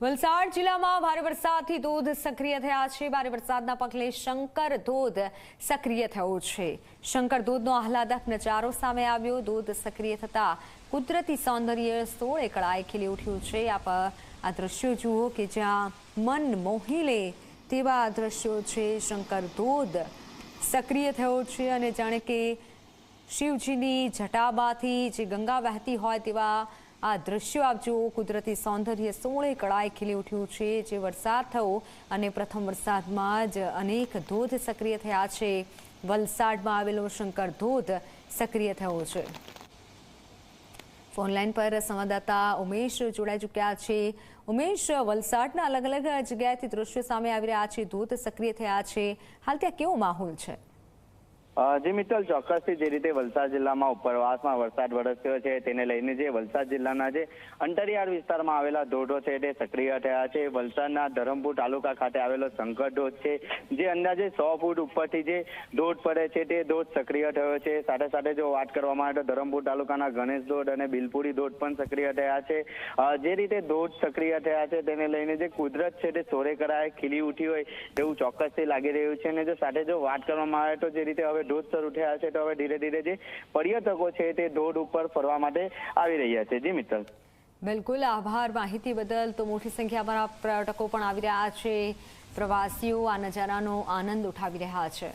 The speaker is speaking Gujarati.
વલસાડ જિલ્લામાં ભારે વરસાદથી ધોધ સક્રિય થયા છે। ભારે વરસાદના પગલે શંકર ધોધ સક્રિય થયો છે। શંકર ધોધનો આહલાદક નજારો સામે આવ્યો। ધોધ સક્રિય થતા કુદરતી સૌંદર્ય 16 કળાએ ખીલી ઉઠ્યું છે। આ દ્રશ્યો જુઓ કે જ્યાં મન મોહી લે તેવા દ્રશ્યો છે। શંકર ધોધ સક્રિય થયો છે અને જાણે કે શિવજીની જટામાંથી જે ગંગા વહેતી હોય તેવા આ દ્રશ્યો આપ જુઓ। કુદરતી સૌંદર્ય 16 કળાએ ખીલી ઉઠ્યું છે। જે વરસાદ થયો અને પ્રથમ વરસાદમાં જ અનેક ધોધ સક્રિય થયા છે। વલસાડમાં આવેલો શંકર ધોધ સક્રિય થયો છે। ફોનલાઈન પર સંવાદદાતા ઉમેશ જોડાઈ ચૂક્યા છે। ઉમેશ, વલસાડના અલગ અલગ જગ્યાએથી દ્રશ્યો સામે આવી રહ્યા છે। ધોધ સક્રિય થયા છે, હાલ ત્યાં કેવો માહોલ છે? જી મિત્તલ, ચોક્કસથી જે રીતે વલસાડ જિલ્લામાં ઉપરવાસમાં વરસાદ વરસ્યો છે તેને લઈને જે વલસાડ જિલ્લાના જે અંતરિયાળ વિસ્તારમાં આવેલા ધોધો છે તે સક્રિય થયા છે। વલસાડના ધરમપુર તાલુકા ખાતે આવેલો શંકર ધોધ છે, જે અંદાજે 100 ફૂટ ઉપરથી જે ધોધ પડે છે તે ધોધ સક્રિય થયો છે। સાથે સાથે જો વાત કરવામાં આવે તો ધરમપુર તાલુકાના ગણેશ ધોધ અને બિલપુરી ધોધ પણ સક્રિય થયા છે। જે રીતે ધોધ સક્રિય થયા છે તેને લઈને જે કુદરત છે તે 16 કળાએ ખીલી ઉઠી હોય તેવું ચોક્કસથી લાગી રહ્યું છે। અને જો સાથે જો વાત કરવામાં આવે તો જે રીતે હવે ધોધ શરૂ થયા છે તો હવે ધીરે ધીરે જે પર્યટકો છે તે ધોધ ઉપર ફરવા માટે આવી રહ્યા છે। જી મિત્તલ, બિલકુલ આભાર માહિતી બદલ। તો મોટી સંખ્યામાં પર્યટકો પણ આવી રહ્યા છે, પ્રવાસીઓ આ નજારાનો આનંદ ઉઠાવી રહ્યા છે।